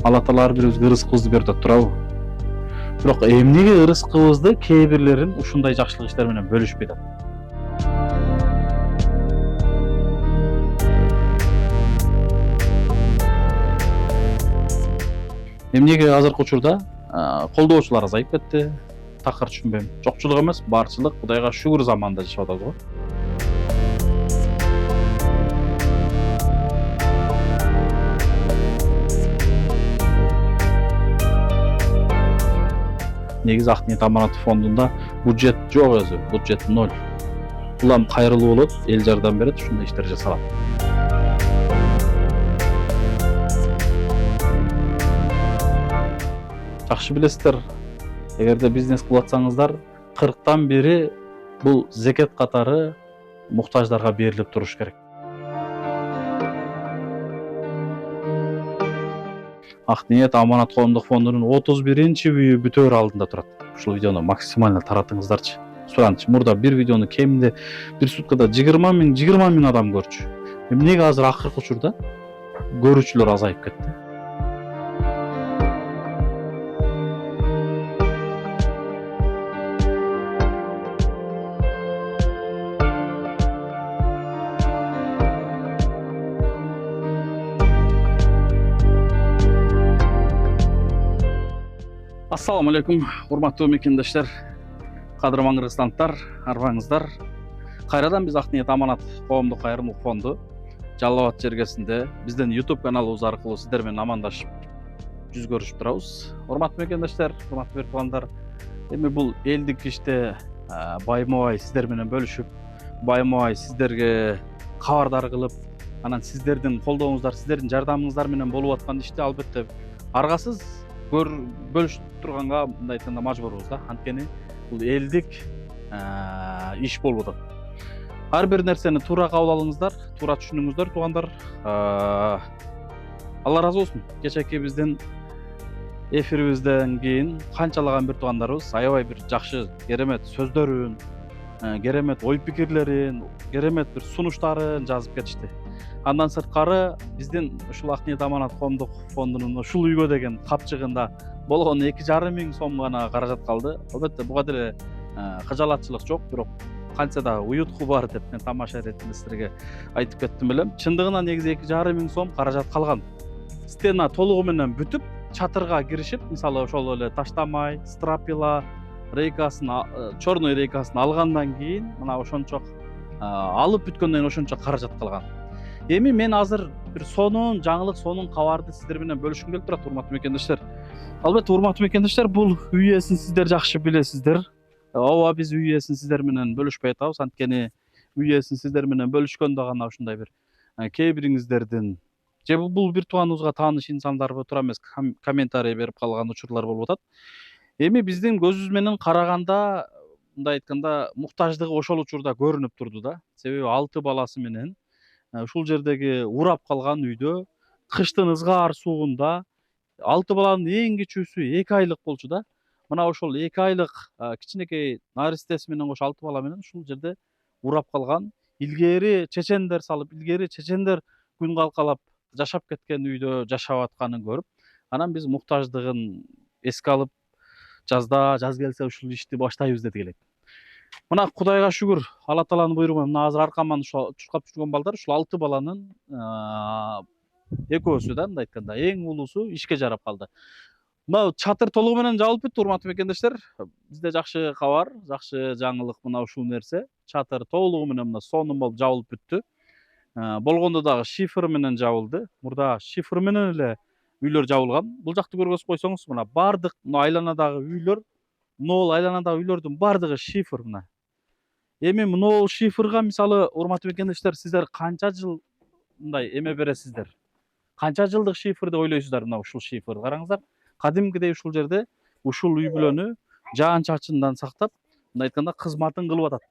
Алла Таала ар бирибизге ырыскыбызды берип атат турабы? Бирок эмнеге ырыскыбызды кээ бирлерин ушундай жакшылык иштер менен бөлүшпөй атат? Эмнеге азыркы учурда колдоочулар азайып кетти? Такыр түшүнбөйм. Жокчулук эмес, барчылык Кудайга шүгүр заманында жашап атат го. Негизи Ак Ниет Аманат фондунда бюджет жок өзү, бюджет 0. Улам кайрылуу болот, эл жардам берет, ушундай иштер жасалат. Жакшы билесиздер, эгерде бизнес кылып атсаңыздар, 40тан бери бул зекет катары муктаждарга берилип туруш керек. Ак Ниет Аманат коомдук фондунун 31-бүйү бүтөөр алдында турат. Ушул видеону максимально таратыңыздарчы. Сураныч, мурда бир видеону кеминде бир суткада 20 миң адам көрчү. Эмнеге азыр акыркы учурда көрүүчүлөр азайып кетти? Ассаламу алейкум, урматтуу мекендештер, кадырман кыргызстандықтар, арбаңыздар. Кайрадан биз Ак Ниет Аманат коомдук кайрымдуулук фонду Жалал Абад жергесинде биздин YouTube каналыбыз аркылуу сиздер менен амандашып жүз көрүшүп турабыз. Урматтуу мекендештер, урматтуу беркаландар, эми бул элдик иште байма-бай сиздер менен бөлүшүп, байма-бай сиздерге кабардар кылып, анан сиздердин колдооңуздар, сиздердин жардамыңыздар менен болуп аткан ишти албетте аргасыз бөлүшүп турганга мындай айтканда мажбурбуз да. Анткени бул элдик иш болуп атат. Ар бир нерсени туура кабыл алыңыздар, туура түшүнүңүздөр туугандар. Алла ыраазы болсун. Кечээки биздин эфирибизден кийин канчалаган бир туугандарыбыз аябай бир жакшы, керемет сөздөрүн, керемет ой пикирлерин, керемет бир сунуштарын жазып кетишти. Андан сырткары биздин ушул Ак Ниет Аманат коомдук фондунун ушул үйгө деген капчыгында болгон 2,5 миң сом гана каражат калды. Албетте буга деле кыжалатчылык жок, бирок канча да уютку бар деп мен тамаша иретинде сиздерге айтып кеттим элем. Чындыгында негизи 2,5 миң сом каражат калган. Стена толугу менен бүтүп, чатырга киришип, мисалы ошол эле таштамай, стропила рейкасын, черный рейкасын алгандан кийин мына ошончо алып бүткөндөн кийин ошончо каражат калган. Эми мен азыр бир сонун жаңылык, сонун кабарды сиздер менен бөлүшкүм келип турат, урматтуу мекендештер. Албетте, урматтуу мекендештер, бул үй ээсин сиздер жакшы билесиздер. Ооба, биз үй ээсин сиздер менен бөлүшпөй атабыз, анткени үй ээсин сиздер менен бөлүшкөндө гана ушундай бир кээ бириңиздердин же бул бир тууганыбызга тааныш инсандарбы туура эмес комментарий берип калган учурлар болуп атат. Эми биздин көзүбүз менен караганда, мындай айтканда, муктаждыгы ошол учурда көрүнүп турду да. Себеби 6 баласы менен ушул жердеги урап калган үйдө, кыштын ызгаар суугунда 6 баланын эң кичүүсү 2 айлык болчу да. Мына ошол 2 айлык кичинекей наристеси менен кош 6 бала менен ушул жерде урап калган. Илгери чечендер салып, илгери чечендер күн калкалап жашап кеткен үйдө жашап атканын көрүп, анан биз муктаждыгын эске алып, жаз келсе ушул ишти баштайбыз дедик элек. Мына Кудайга шүгүр, Алла Тааланын буйругу менен мына азыр аркаман чуркап жүргөн балдар ушул 6 баланын экөөсү да, мындай айтканда, эң улуусу ишке жарап калды. Мына чатыр толугу менен жабылып бүттү, урматтуу мекендештер. Бизде жакшы кабар, жакшы жаңылык мына ушул нерсе. Чатыр толугу менен мына сонун болуп жабылып бүттү. Болгондо дагы шифр менен жабылды. Мурда шифр менен эле үйлөр жабылган. Бул жакты көргөзүп койсоңуз, мына бардык айланадагы үйлөр, могул айланадагы үйлөрдүн бардыгы шифр мына. Эми могул шифрга мисалы, урматтуу мекендештер, сиздер канча жыл мындай эме бересиздер? Канча жылдык шифр деп ойлойсуздар? Мына ушул шифр караңыздар. Кадимкидей ушул жерде ушул үй бүлөнү жаан чачындан сактап, мындай айтканда кызматын кылып атат.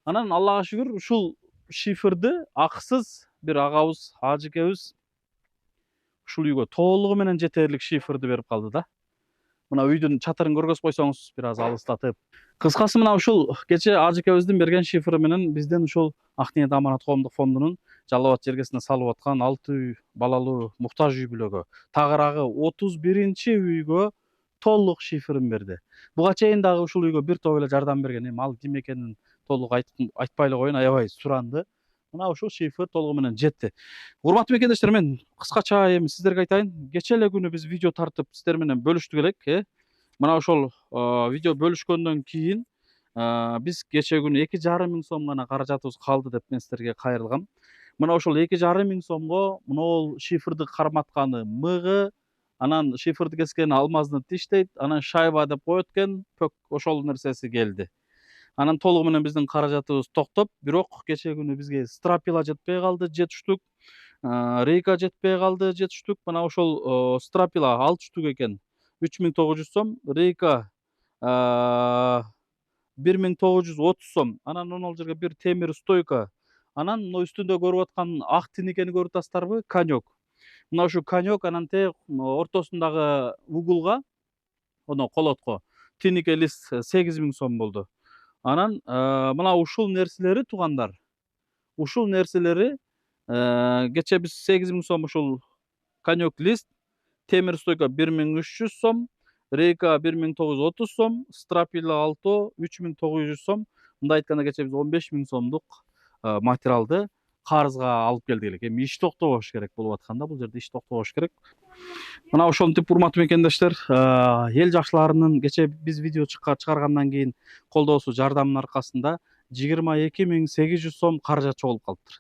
Анан Аллага шүгүр, ушул шифрди акысыз бир агабыз, ажекебиз ушул үйгө толугу менен жетерлик шифрди берип калды да. Мына үйдүн чатырын көргөзүп койсоңуз, бир аз алыстатып. Кыскасы, мына ушул кече ажекебиздин берген шифры менен биздин ушул Ак Ниет Аманат коомдук фондунун Жалал Абад жергесине салып аткан 6 үй балалуу муктаж үй бүлөгө, тагыраагы 31 үйгө толук шифрин берди. Буга чейин дагы ушул үйгө бир топ эле жардам берген. Эми ал ким экенин толук айтпай эле коеюн, аябай суранды. Мына ушул шифр толугу менен жетти. Урматтуу мекендештер, мен кыскача эми сиздерге айтайын. Кече эле күнү биз видео тартып сиздер менен бөлүштүк элек. Мына ошол видео бөлүшкөндөн кийин биз кече күнү 2,5 миң сом гана каражатыбыз калды деп мен сиздерге кайрылгам. Мына ошол 2,5 миң сомго могул шифрды карматканы мыгы, анан шифрды кескен алмазды тиштейт, анан шайба деп коет экен, пөк ошол нерсеси келди. Анан толугу менен биздин каражатыбыз токтоп, бирок кече күнү бизге стропила жетпей калды, 7 штук, рейка жетпей калды, 7 штук. Мына ошол стропила 6 штук экен, 3,900 сом, рейка 1,930 сом. Анан ол жерге бир темир стойка. Анан мына үстүндө көрүп аткан ак тиникени көрүп атасыздарбы? Конек. Мына ушу конек, анан тең ортосундагы угулга, оно колотко тинике лист 8,000 сом болду. Анан мына ушул нерселери туугандар, ушул нерселери кече биз 8,000 сом ушул конек лист, темир стойка 1,300 сом, рейка 1,930 сом, стропила 6 3,900 сом. Мындай айтканда кече биз 15,000 сомдук материалды карызга алып келдик элек. Эми иш токтобош керек болуп атканда, бул жерде иш токтобош керек. Мына ошентип урматтуу мекендештер, эл жакшыларынын кече биз видео чыгаргандан кийин колдоосу, жардамынын аркасында 22,800 сом каражат чогулуп калыптыр.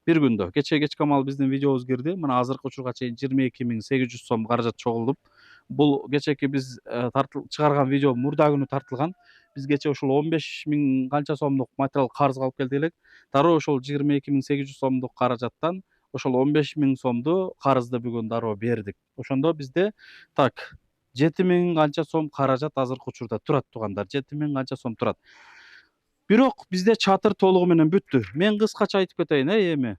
Бир күндө. Кече кечкамал биздин видеобуз кирди. Мына азыркы учурга чейин 22,800 сом каражат чогулуп. Бул кечеки биз чыгарган видео мурда күнү тартылган. Биз кече ушул 15,000 канча сомдук материал карызга алып келдик элек. Дароо ошол 22,800 сомдук каражаттан ошол 15,000 сомду карызды бүгүн дароо бердик. Ошондо бизде так 7,000 канча сом каражат азыркы учурда турат туугандар. 7,000 канча сом турат. Бирок бизде чатыр толугу менен бүттү. Мен кыскача айтып кетейин эми.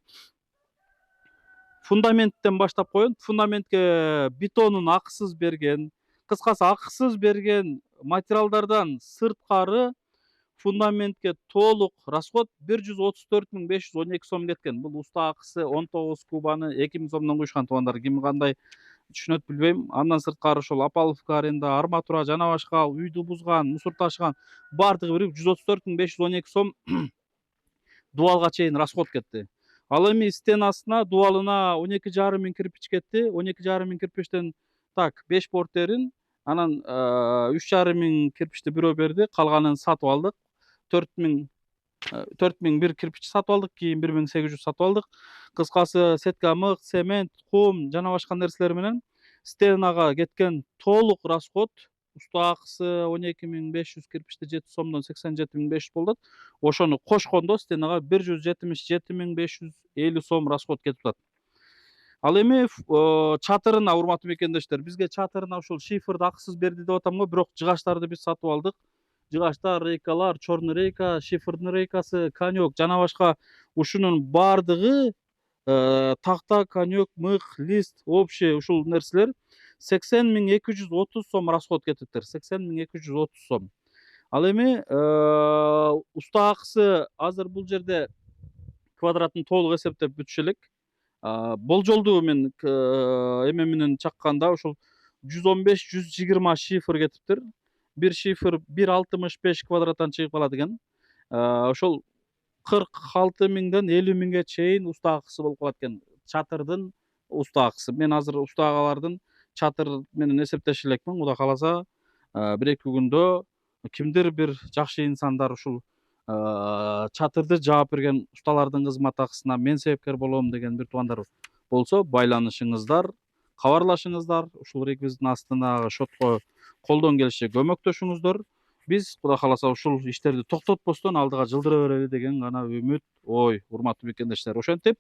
Фундаменттен баштап коеюн. Фундаментке бетонун акысыз берген, кыскасы акысыз берген материалдардан сырткары фундаментке толук расход 134,512 сом кеткен. Бул уста акысы 19 кубаны 2,000 сомдон куйушкан туугандар. Ким кандай түшүнөт билбейм. Андан сырткары ошол опаловка аренда, арматура жана башка үйдү бузган, мусор ташыган бардыгы бирип 134,512 сом дубалга чейин расход кетти. Ал эми стенасына, дубалына 12,5 миң кирпич кетти. 12,5 миң кирпичтен так 5 портерин, анан 3,5 миң кирпичти бирөө берди, калганын сатып алдык. 4 миң бир кирпич сатып алдык, кийин 1,800 сатып алдык. Кыскасы сетка мык, цемент, кум жана башка нерселер менен стенага кеткен толук расход, уста акысы 12,500 кирпичти 7 сомдон 87,500 болот. Ошону кошкондо стенага 177,550 сом расход кетип атат. Ал эми чатырына, урматтуу мекендештер, бизге чатырына ушул шифрды акысыз берди деп атам го, бирок жыгачтарды биз сатып алдык. Жыгачтар, рейкалар, чорный рейка, шифрдын рейкасы, конек жана башка ушунун бардыгы такта, конек, мык, лист, общий ушул нерселер 80,230 сом расход кетиптир. 80,230 сом. Ал эми уста акысы азыр бул жерде квадратын толук эсептеп бүтүш элек. Болжолдуу мен эме менен чакканда ушул 115-120 шифр кетиптир. Бир шифр 1,65 квадраттан чыгып калат экен. Ошол 46 миңден 50 миңге чейин уста акысы болуп калат экен. Чатырдын уста акысы. Мен азыр устагалардын чатыр менен эсептеши элекмин. Кудай кааласа, 1-2 күндө кимдир бир жакшы инсандар ушул чатырды жаап берген усталардын кызмат акысына мен себепкер болом деген бир туугандар болсо, байланышыңыздар, кабарлашыңыздар. Ушул реквизиттин астынагы шотко колдон келиши көмөктөшүңүздөр. Биз кудай кааласа ушул иштерди токтотпостон алдыга жылдыра берели деген гана үмүт, ой, урматтуу мекендештер. Ошентип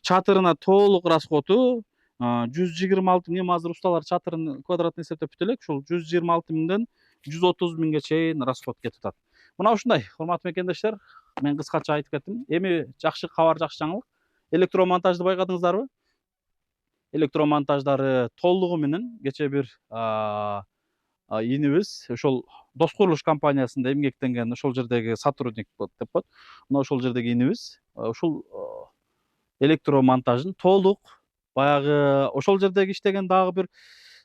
чатырына толук расходу 126 миң, азыр усталар чатырын квадратын эсептеп бүт элек. Ушул 126 миңден 130 миңге чейин расход кетип атат. Мына ушундай, урматтуу мекендештер, мен кыскача айтып кеттим. Эми жакшы кабар, жакшы жаңылык. Электромонтажды байкадыңыздарбы? Электромонтаждары толугу менен кече бир инибиз ошол Дос курулуш компаниясында эмгектенген, ошол жердеги сотрудник деп коет. Мына ошол жердеги инибиз ушул электромонтажын толук баягы ошол жердеги иштеген дагы бир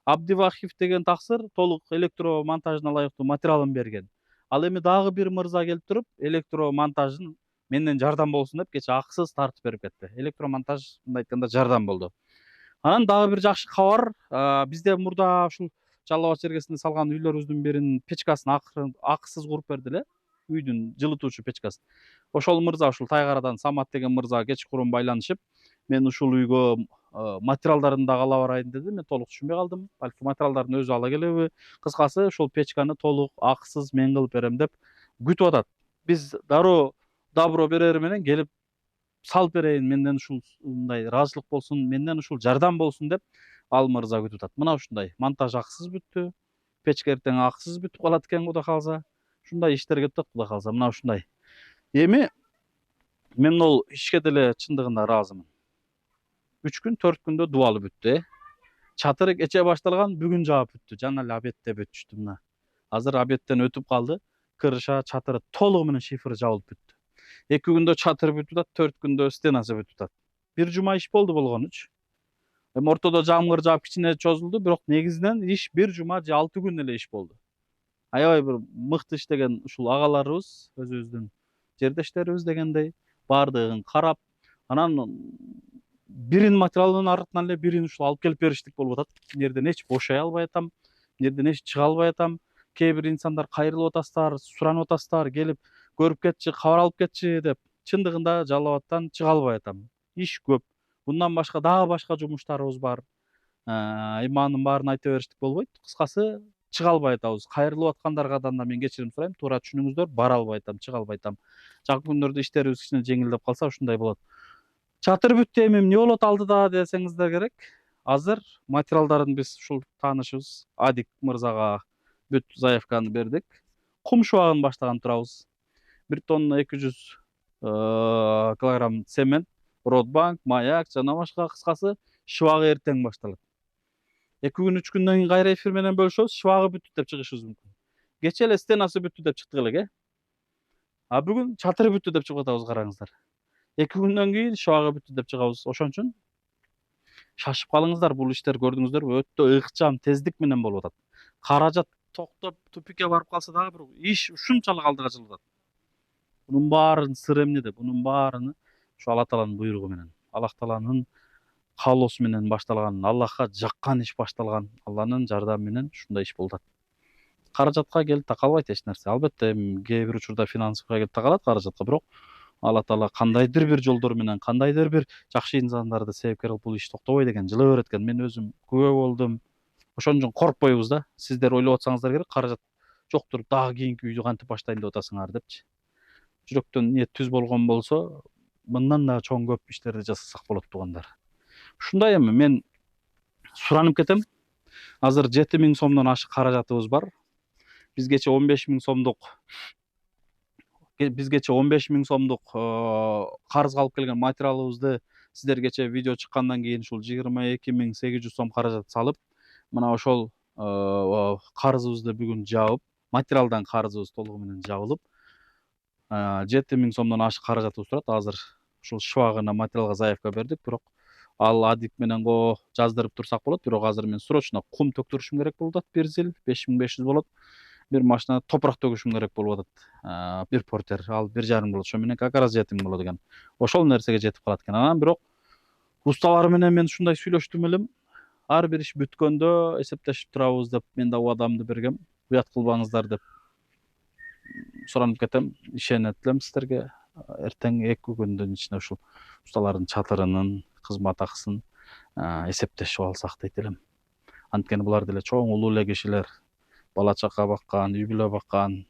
Абдивахив деген таксыр толук электромонтажына ылайыктуу материалын берген. Ал эми дагы бир мырза келип туруп электромонтажын менден жардам болсун деп кечээ акысыз тартып берип кетти. Электромонтаж мындай айтканда жардам болду. Анан дагы бир жакшы кабар, бизде мурда ушул Жалал Абад чергесинде салган үйлөрүбүздүн биринин печкасын акысыз куруп берди эле. Үйдүн жылытуучу печкасын. Ошол мырза ушул Тайгарадан Самат деген мырза кечкурун байланышып, мен ушул үйгө материалдарын дагы ала барайын деди. Мен толук түшүнбөй калдым. Балки материалдарын өзү ала келеби? Кыскасы ушул печканы толук акысыз мен кылып берем деп күтүп атат. Биз дароо добро берери менен келип салып берейин, менден ушул мындай ыраазычылык болсун, менден ушул жардам болсун деп ал мырза күтүп атат. Мына ушундай монтаж акысыз бүттү. Печка эртең акысыз бүтүп калат экен Кудай кааласа. Ушундай иштер кетип атат Кудай кааласа. Мына ушундай. Эми мен ол ишке деле чындыгында ыраазымын. 3 күн, 4 күндө дубалы бүттү. Чатыр кечээ башталган, бүгүн жаап бүттү. Жана эле обедте бүтүштү мына. Азыр обедтен өтүп калды. Крыша, чатыры толугу менен шифры жабылып бүттү. 2 күндө чатыры бүтүп атат, 4 күндө стенасы бүтүп атат. Бир жума иш болду болгонучу. Эми ортодо жамгыр жаап кичине чозулду, бирок негизинен иш 1 жума же 6 күн эле иш болду. Аябай бир мыкты иштеген ушул агаларыбыз, өзүбүздүн жердештерибиз дегендей баардыгын карап, анан биринин материалынын артынан эле бирин ушул алып келип бериштик болуп атат. Мына жерден эч бошой албай атам, мына жерден эч чыга албай атам. Кээ бир инсандар кайрылып атасыздар, суранып атасыздар, келип көрүп кетчи, кабар алып кетчи деп. Чындыгында Жалал Абадтан чыга албай атам. Иш көп. Bundan башка дагы башка жумуштарыбыз бар. Эми анын баарын айта бериштик болбойт. Кыскасы чыга албай атабыз. Кайрылып аткандардан да мен кечирим сурайм. Туура түшүнүңүздөр. Бара албай атам, чыга албай атам. Жакын күндөрдө иштерибиз кичине жеңилдеп калса ушундай болот. Чатыр бүттү, эми эмне болот алдыда десеңиздер керек. Азыр материалдарын биз ушул таанышыбыз Адик мырзага бүт заявканы бердик. Кум шыбагын баштаган турабыз. 1 тонна 200 килограмм цемент, Ротбанк, маяк жана башка. Кыскасы шыбагы эртең башталат. 2 күн 3 күндөн кийин кайра эфир менен бөлүшөбүз. Шыбагы бүттү деп чыгышыбыз мүмкүн. Кечээ эле стенасы бүттү деп чыктык элек, а бүгүн чатыры бүттү деп чыгып атабыз, караңыздар. 2 күндөн кийин шыбагы бүттү деп чыгабыз. Ошон үчүн шашып калыңыздар. Бул иштер көрдүңүздөрбү, өтө ыкчам тездик менен болуп атат. Каражат токтоп тупикке барып калса дагы бир иш ушунчалык алдыга жылжып атат. Bunun баарын сыры эмнеде? Bunun баарыны ушу Алла Тааланын буйругу менен, Аллах Тааланын каалоосу менен башталган, Аллахка жаккан иш башталган, Алланын жардамы менен ушундай иш болуп атат. Каражатка келип такалбайт эч нерсе. Албетте кээ бир учурда финансовка келип такалат каражатка, бирок Алла Таала кандайдыр бир жолдор менен, кандайдыр бир жакшы инсандарды себепкер кылып бул иш токтобойт экен, жылы берет экен. Мен өзүм күбө болдум. Ошон үчүн коркпойбуз да. Сиздер ойлоп атсаңыздар керек, каражат жоктур, дагы кийинки үйдү кантип баштайын деп атасыңар депчи. Жүрөктөн ниет түз болгон болсо, мындан да чоң көп иштерди жасасак болот туугандар. Ушундай эми мен суранып кетем. Азыр 7000 сомдон ашык каражатыбыз бар. Биз кечээ 15.000 сомдук карызга алып келген материалыбызды сиздер кечээ видео чыккандан кийин ушул 22.800 сом каражат салып, мына ошол карызыбызды бүгүн жаап, материалдан карызыбыз толугу менен жабылып, 7000 сомдон ашык каражатыбыз турат. Азыр ушул шыбагына материалга заявка бердик, бирок ал Адик менен жаздырып турсак болот, бирок азыр мен срочно кум төктүрүшүм керек болуп атат. 1 зил 5500 болот. Бир машина топурак төгүшүм керек болуп атат. Бир портер, ал 1,5 болот. Ошо менен как раз 7000 болот экен. Ошол нерсеге жетип калат экен. Анан бирок усталар менен мен ушундай сүйлөштүм элем. Ар бир иш бүткөндө эсептешип турабыз деп мен да убадамды бергем. Уят кылбаңыздар деп суранып кетем. Ишенет элем сиздерге. Эртең 2 күндүн ичинде ушул усталардын чатырынын кызмат акысын эсептешип алсак дейт элем. Анткени булар деле чоң улуу эле кишилер, бала чака баккан, үй бүлө баккан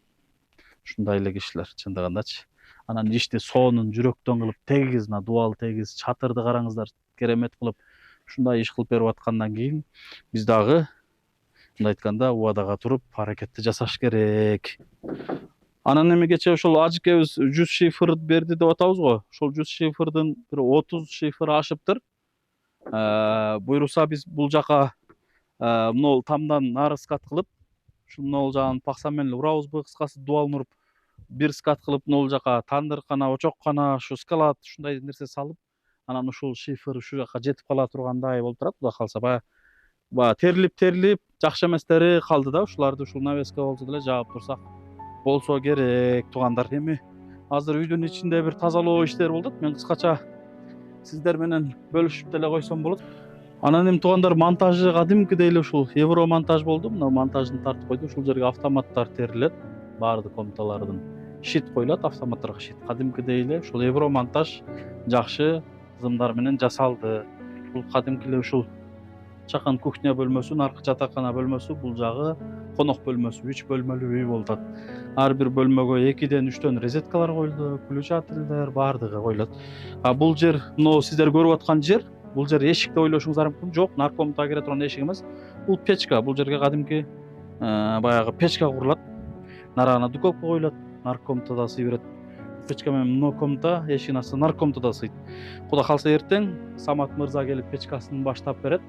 ушундай эле кишилер чындыгындачы. Анан ишти сонун жүрөктөн кылып, тегиз, мына дубал тегиз, чатырды караңыздар, керемет кылып ушундай иш кылып берип аткандан кийин биз дагы мындай айтканда убадага туруп аракетти жасаш керек. Анан эми кечээ ошол ажыкебиз 100 шифр берди деп атабыз го. Ошол 100 шифрдын бир 30 шифр ашыптыр. Буйруса биз бул жака могул тамдан нары скат кылып, ушул могул жагын пакса менен урабызбы, кыскасы дубалын уруп, бир скат кылып могул жака тандыр кана, очок кана, ушу скалат ушундай нерсе салып, анан ушул шифр ушул жака жетип кала тургандай болуп турат. Кудай калса баягы терилип жакшы эместери калды да, ушуларды ушул навеска болсо деле жаап турсак болсо керек туугандар. Эми азыр үйдүн ичинде бир тазалоо иштери болуп атат. Мен кыскача сиздер менен бөлүшүп деле койсом болот. Анан эми туугандар, монтажы кадимкидей эле ушул евро монтаж болду. Мына монтажын тартып койду. Ушул жерге автоматтар терилет. Баардык комнаталардын щит коюлат, автоматтарга щит. Кадимкидей эле ушул евро монтаж жакшы тызымдар менен жасалды. Бул кадимки эле ушул чакан кухня бөлмөсү, наркы жатакана бөлмөсү, бул жагы конок бөлмөсү, 3 бөлмөлүү үй болуп атат. Ар бир бөлмөгө 2ден 3төн розеткалар коюлду, включательдер баардыгы коюлат. Бул жер, мына сиздер көрүп аткан жер, бул жер эшик деп ойлошуңуздар мүмкүн. Жок, наркомдага кире турган эшик эмес. Бул печка. Бул жерге кадимки баягы печка курулат. Нарана духовка коюлат, наркомто да сый берет. Печка менен мына комната, эшигин астына наркомто да сыйт. Кудай калса эртең Самат мырза келип печкасын баштап берет.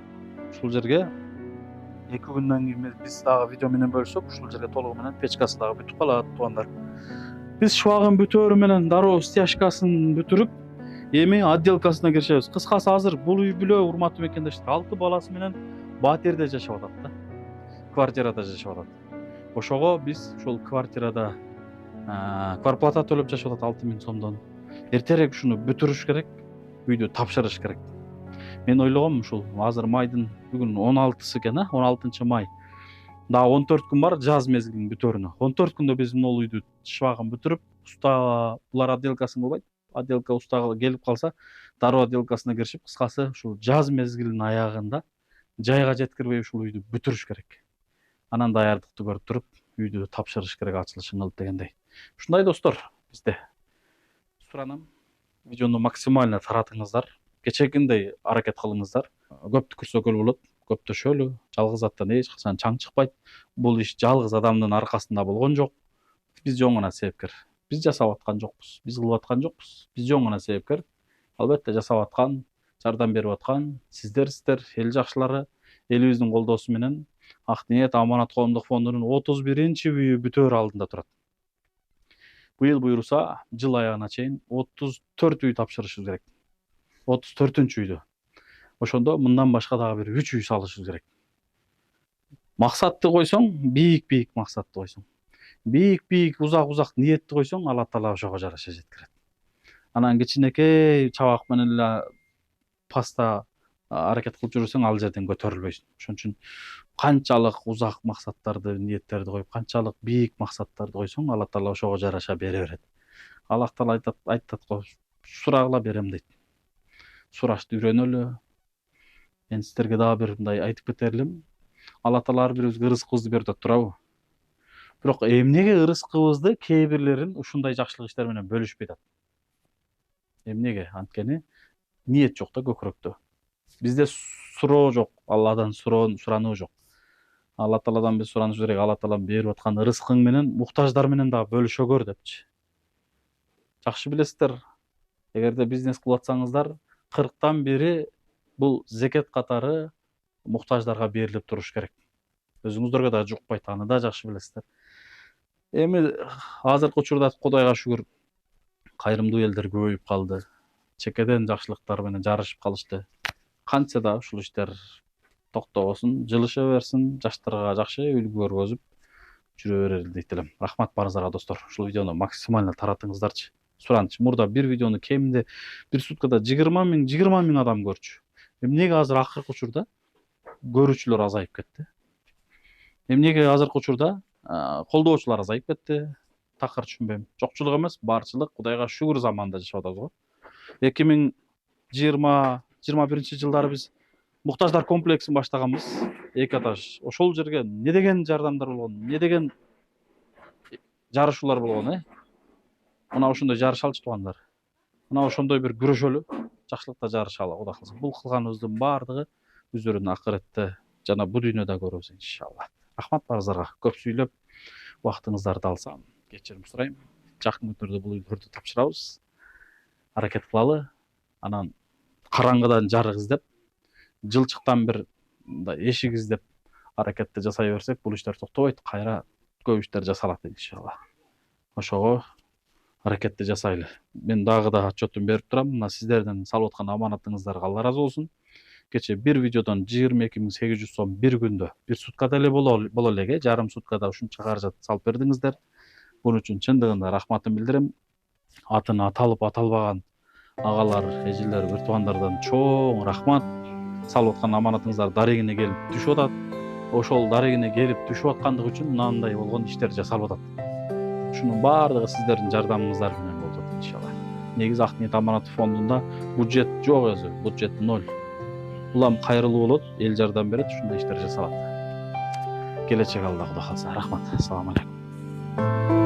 Ушул жерге 2 күндөн кийин биз дагы видео менен бөлүшсөк, ушул жерге толугу менен печкасы дагы бүтүп калат туугандар. Биз швагын бүтөөрү менен дароо стяжкасын бүтүрүп, эми отделкасына киришебиз. Кыскасы азыр бул үй бүлө, урматтуу мекендештер, 6 баласы менен батирде жашап атат да. Квартирада жашап атат. Ошого биз ушул квартирада квартплата төлөп жашап атат 6000 сомдон. Эртерээк ушуну бүтүрүш керек, үйдү тапшырыш керек. Мен ойлогом ушул азыр майдын бүгүн 16-сы экен, 16 май. Дагы 14 күн бар жаз мезгилинин бүтөөрүнө. 14 күндө биз могул үйдү швагын бүтүрүп, уста булар отделкасын кылбайт. Отделка устага келип калса, дароо отделкасына киришип, кыскасы ушул жаз мезгилинин аягында жайга жеткирбей ушул үйдү бүтүрүш керек. Анан даярдыкты көрүп туруп, үйдү тапшырыш керек ачылышын кылып дегендей. Ушундай достор, бизде суранам. Видеону максимально таратыңыздар. Кечегиндей аракет кылыңыздар. Көп түкүрсөкөл болот, көптөшөлү. Жалгыз аттан эч качан чаң чыкпайт. Бул иш жалгыз адамдын аркасында болгон жок. Биз жөн гана себепкер. Биз жасап аткан жокпуз, биз кылып аткан жокпуз. Биз жөн гана себепкер. Албетте жасап аткан, жардам берип аткан сиздер, эл жакшылары, элибиздин колдоосу менен Ак Ниет Аманат коомдук фондунун 31-үйү бүтөөр алдында турат. Быйыл буйруса, жыл аягына чейин 34 үй тапшырышыбыз керек. 34-үйдү. Ошондо мындан башка дагы бир 3 үй салышыбыз керек. Максатты койсоң, бийик максатты койсоң. Бийик, узак ниетти койсоң, Алла Таала ошого жараша жеткирет. Анан кичинекей чабак менен эле паста аракет кылып жүрсөң, ал жерден көтөрүлбөйсүн. Ошон үчүн канчалык узак максаттарды, ниеттерди коюп, канчалык бийик максаттарды койсоң, Алла Таала ошого жараша бере берет. Алла Таала айтат го, сурагыла берем дейт. Сурашты үйрөнөлү. Мен сиздерге дагы бир мындай айтып кетер элем. Алла Таала ар бирибизге ырыскыбызды берип атат турабы? Бирок эмнеге ырыскыбызды кээ бирлерин ушундай жакшылык иштер менен бөлүшпөй атат? Эмнеге? Анткени ниет жок да көкүрөктө. Бизде суроо жок, Алладан сурануу жок. Алла Тааладан биз суранышыбыз керек, Алла Таалам берип аткан ырыскың менен муктаждар менен дагы бөлүшө көр депчи. Жакшы билесиздер, эгерде бизнес кылып атсаңыздар, 40тан бири бул зекет катары муктаждарга берилип туруш керек. Өзүңүздөргө да жукпайт, аны да жакшы билесиздер. Эми азыркы учурда Кудайга шүгүр, кайрымдуу элдер көбөйүп калды. Чекеден жакшылыктар менен жарышып калышты. Кантса да ушул иштер токтобосун, жылыша берсин, жаштарга жакшы үлгү көргөзүп жүрө берели дейт элем. Рахмат барыңыздарга достор. Ушул видеону максимально таратыңыздарчы. Сураныч, мурда бир видеону кеминде бир суткада 20 миң адам көрчү. Эмнеге азыр акыркы учурда көрүүчүлөр азайып кетти? Эмнеге азыркы учурда колдоочулар азайып кетти? Такыр түшүнбөйм. Жокчулук эмес, барчылык, Кудайга шүгүр заманында жашап атабыз го. 2020-21 жылдары биз муктаждар комплексин баштаганбыз. 2 этаж. Ошол жерге не деген жардамдар болгон, не деген жарышуулар болгон, Мына ошондой жарышалчы туугандар. Мына ошондой бир күрөшөлү, жакшылыкта жарышалы, Кудай кылса. Бул кылганыбыздын баардыгы өздөрүнүн акыретте жана бу дүйнөдө көрөбүз иншалла. Рахмат барыңыздарга. Көп сүйлөп, убактыңыздарды алсам, кечирим сурайм. Жакын күндөрдө бул үйлөрдү тапшырабыз. Аракет кылалы. Анан караңгыдан жарык издеп, жылчыктан бир эшик издеп аракетти жасай берсек, бул иштер токтобойт. Кайра көп иштер жасалат иншалла. Ошого аракетти жасайлы. Мен дагы да отчетун берип турам. Мына сиздердин салып аткан аманатыңыздарга Алла разы болсун. Кече бир видеодон 22.800 сом бир күндө, бир суткада эле боло элек, жарым суткада ушунча каражат салып бердиңиздер. Bunun için çındığında rahmatımı bildirim. Atını atalып аталбаган агалар, эжелер, бир туугандардан чоң рахмат. Салып аткан аманатыңыздар дарегине келип түшүп атат. Ошол дарегине келип түшүп аткандыгы үчүн мынандай болгон иштер жасалып атат. Ушунун баардыгы сиздердин жардамыңыздар менен болуп атат иншалла. Негизи Ак Ниет Аманат фондунда бюджет жок өзү, бюджет 0. Улам кайрылуу болот, эл жардам берет, ушундай иштер жасалат. Келечек Алла Кудай калса. Рахмат. Assalamu alaikum.